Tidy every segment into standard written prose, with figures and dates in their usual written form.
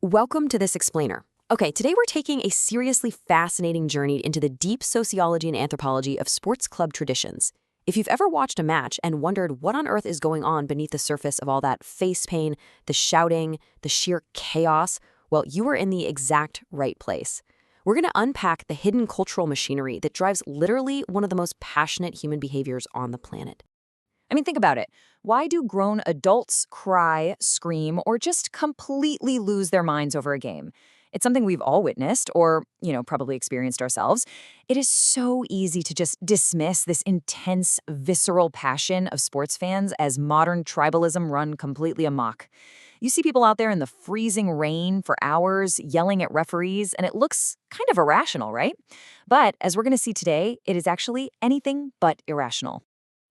Welcome to this explainer. Okay, today we're taking a seriously fascinating journey into the deep sociology and anthropology of sports club traditions. If you've ever watched a match and wondered what on earth is going on beneath the surface of all that face pain, the shouting, the sheer chaos, well, you are in the exact right place. We're going to unpack the hidden cultural machinery that drives literally one of the most passionate human behaviors on the planet. I mean, think about it. Why do grown adults cry, scream, or just completely lose their minds over a game? It's something we've all witnessed or, probably experienced ourselves. It is so easy to just dismiss this intense, visceral passion of sports fans as modern tribalism run completely amok. You see people out there in the freezing rain for hours, yelling at referees, and it looks kind of irrational, right? But as we're going to see today, it is actually anything but irrational.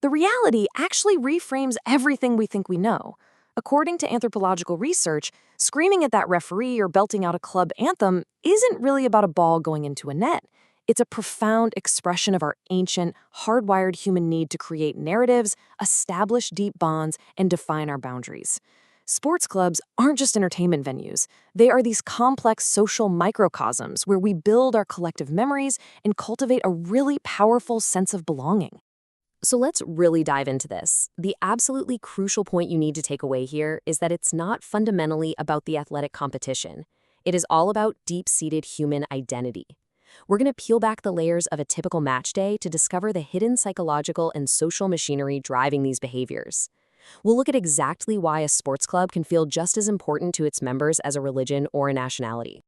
The reality actually reframes everything we think we know. According to anthropological research, screaming at that referee or belting out a club anthem isn't really about a ball going into a net. It's a profound expression of our ancient, hardwired human need to create narratives, establish deep bonds, and define our boundaries. Sports clubs aren't just entertainment venues. They are these complex social microcosms where we build our collective memories and cultivate a really powerful sense of belonging. So let's really dive into this. The absolutely crucial point you need to take away here is that it's not fundamentally about the athletic competition. It is all about deep-seated human identity. We're going to peel back the layers of a typical match day to discover the hidden psychological and social machinery driving these behaviors. We'll look at exactly why a sports club can feel just as important to its members as a religion or a nationality.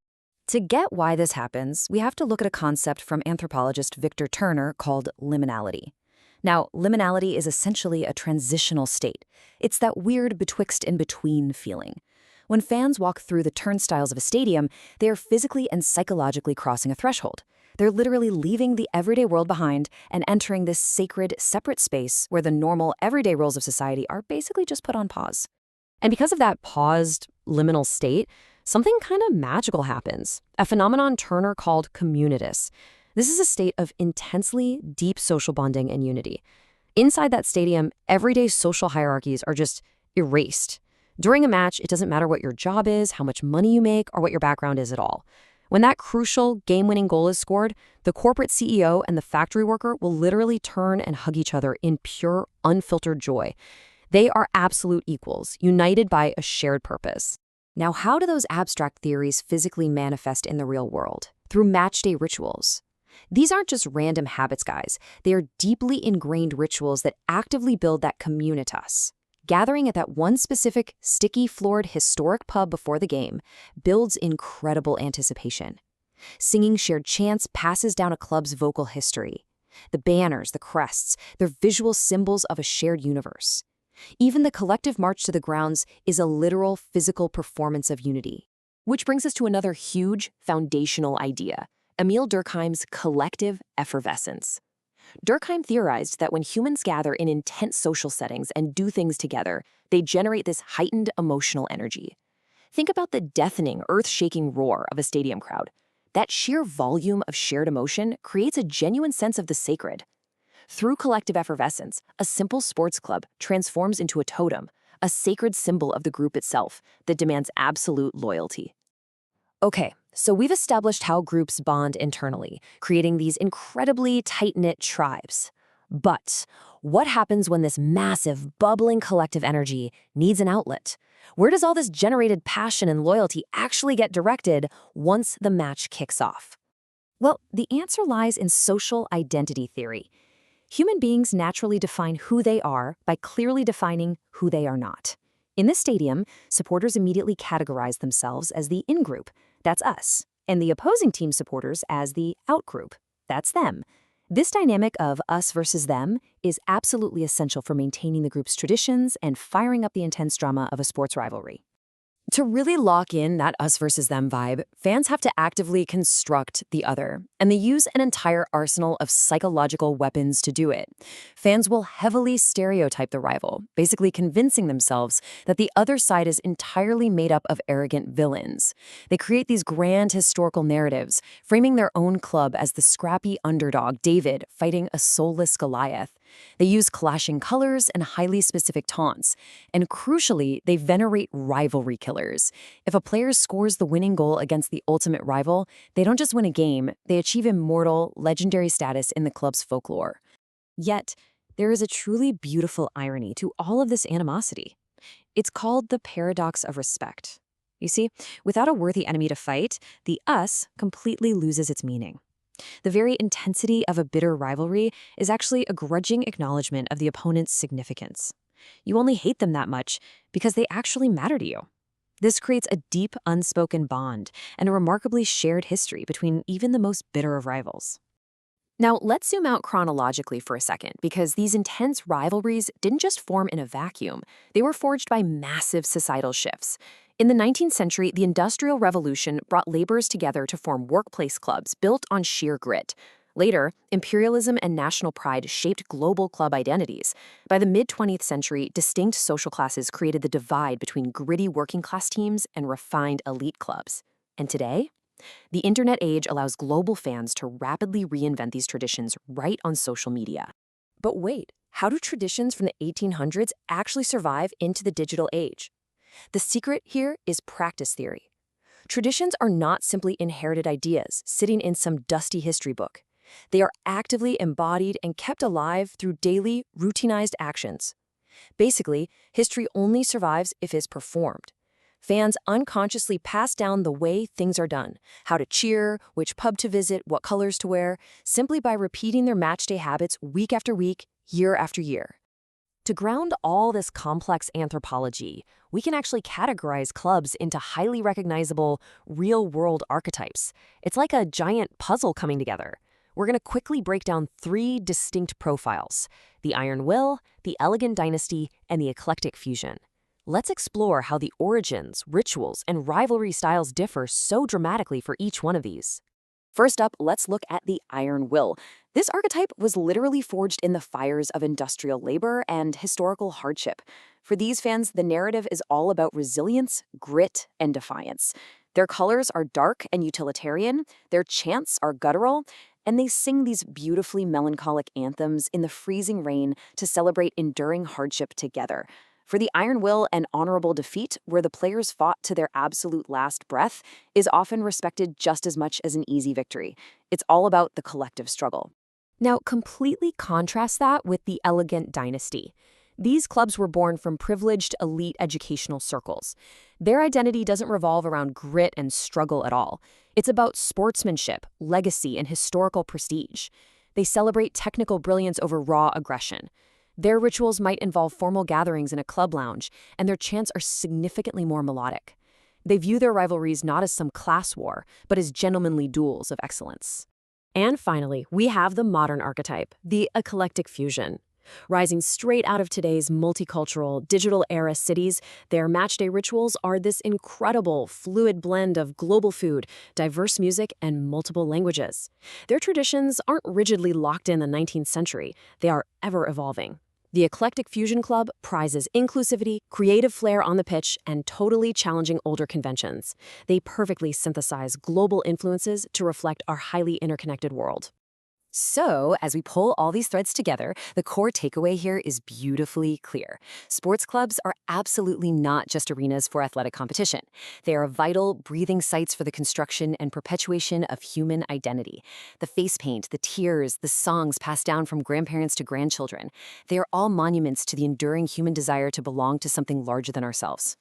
To get why this happens, we have to look at a concept from anthropologist Victor Turner called liminality. Now, liminality is essentially a transitional state. It's that weird betwixt and between feeling. When fans walk through the turnstiles of a stadium, they are physically and psychologically crossing a threshold. They're literally leaving the everyday world behind and entering this sacred, separate space where the normal, everyday roles of society are basically just put on pause. And because of that paused, liminal state, something kind of magical happens, a phenomenon Turner called communitas. This is a state of intensely deep social bonding and unity. Inside that stadium, everyday social hierarchies are just erased. During a match, it doesn't matter what your job is, how much money you make, or what your background is at all. When that crucial game-winning goal is scored, the corporate CEO and the factory worker will literally turn and hug each other in pure, unfiltered joy. They are absolute equals, united by a shared purpose. Now, how do those abstract theories physically manifest in the real world? Through match-day rituals. These aren't just random habits, guys. They are deeply ingrained rituals that actively build that communitas. Gathering at that one specific, sticky-floored, historic pub before the game builds incredible anticipation. Singing shared chants passes down a club's vocal history. The banners, the crests, they're visual symbols of a shared universe. Even the collective march to the grounds is a literal physical performance of unity. Which brings us to another huge, foundational idea. Emil Durkheim's collective effervescence. Durkheim theorized that when humans gather in intense social settings and do things together, they generate this heightened emotional energy. Think about the deafening, earth-shaking roar of a stadium crowd. That sheer volume of shared emotion creates a genuine sense of the sacred. Through collective effervescence, a simple sports club transforms into a totem, a sacred symbol of the group itself that demands absolute loyalty. Okay, so we've established how groups bond internally, creating these incredibly tight-knit tribes. But what happens when this massive, bubbling collective energy needs an outlet? Where does all this generated passion and loyalty actually get directed once the match kicks off? Well, the answer lies in social identity theory. Human beings naturally define who they are by clearly defining who they are not. In this stadium, supporters immediately categorize themselves as the in-group. That's us. And the opposing team supporters as the out-group. That's them. This dynamic of us versus them is absolutely essential for maintaining the group's traditions and firing up the intense drama of a sports rivalry. To really lock in that us versus them vibe, fans have to actively construct the other, and they use an entire arsenal of psychological weapons to do it. Fans will heavily stereotype the rival, basically convincing themselves that the other side is entirely made up of arrogant villains. They create these grand historical narratives, framing their own club as the scrappy underdog David fighting a soulless Goliath. They use clashing colors and highly specific taunts. And crucially, they venerate rivalry killers. If a player scores the winning goal against the ultimate rival, they don't just win a game, they achieve immortal, legendary status in the club's folklore. Yet, there is a truly beautiful irony to all of this animosity. It's called the paradox of respect. You see, without a worthy enemy to fight, the us completely loses its meaning. The very intensity of a bitter rivalry is actually a grudging acknowledgement of the opponent's significance. You only hate them that much because they actually matter to you. This creates a deep, unspoken bond and a remarkably shared history between even the most bitter of rivals. Now, let's zoom out chronologically for a second, because these intense rivalries didn't just form in a vacuum. They were forged by massive societal shifts. In the 19th century, the Industrial Revolution brought laborers together to form workplace clubs built on sheer grit. Later, imperialism and national pride shaped global club identities. By the mid-20th century, distinct social classes created the divide between gritty working-class teams and refined elite clubs. And today? The internet age allows global fans to rapidly reinvent these traditions right on social media. But wait, how do traditions from the 1800s actually survive into the digital age? The secret here is practice theory. Traditions are not simply inherited ideas sitting in some dusty history book. They are actively embodied and kept alive through daily, routinized actions. Basically, history only survives if it's performed. Fans unconsciously pass down the way things are done, how to cheer, which pub to visit, what colors to wear, simply by repeating their matchday habits week after week, year after year. To ground all this complex anthropology, we can actually categorize clubs into highly recognizable, real-world archetypes. It's like a giant puzzle coming together. We're going to quickly break down 3 distinct profiles: the Iron Will, the Elegant Dynasty, and the Eclectic Fusion. Let's explore how the origins, rituals, and rivalry styles differ so dramatically for each one of these. First up, let's look at the Iron Will. This archetype was literally forged in the fires of industrial labor and historical hardship. For these fans, the narrative is all about resilience, grit, and defiance. Their colors are dark and utilitarian, their chants are guttural, and they sing these beautifully melancholic anthems in the freezing rain to celebrate enduring hardship together. For the Iron Will, an honorable defeat, where the players fought to their absolute last breath, is often respected just as much as an easy victory. It's all about the collective struggle. Now, completely contrast that with the Elegant Dynasty. These clubs were born from privileged elite educational circles. Their identity doesn't revolve around grit and struggle at all. It's about sportsmanship, legacy, and historical prestige. They celebrate technical brilliance over raw aggression. Their rituals might involve formal gatherings in a club lounge, and their chants are significantly more melodic. They view their rivalries not as some class war, but as gentlemanly duels of excellence. And finally, we have the modern archetype, the eclectic fusion. Rising straight out of today's multicultural, digital-era cities, their matchday rituals are this incredible, fluid blend of global food, diverse music, and multiple languages. Their traditions aren't rigidly locked in the 19th century. They are ever-evolving. The Eclectic Fusion Club prizes inclusivity, creative flair on the pitch, and totally challenging older conventions. They perfectly synthesize global influences to reflect our highly interconnected world. So, as we pull all these threads together, the core takeaway here is beautifully clear. Sports clubs are absolutely not just arenas for athletic competition. They are vital, breathing sites for the construction and perpetuation of human identity. The face paint, the tears, the songs passed down from grandparents to grandchildren, they are all monuments to the enduring human desire to belong to something larger than ourselves.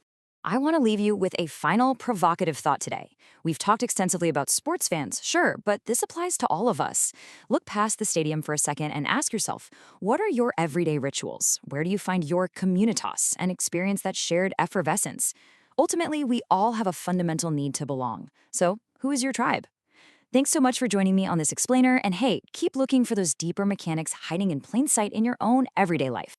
I want to leave you with a final provocative thought today. We've talked extensively about sports fans, sure, but this applies to all of us. Look past the stadium for a second and ask yourself, what are your everyday rituals? Where do you find your communitas and experience that shared effervescence? Ultimately, we all have a fundamental need to belong. So, who is your tribe? Thanks so much for joining me on this explainer, and hey, keep looking for those deeper mechanics hiding in plain sight in your own everyday life.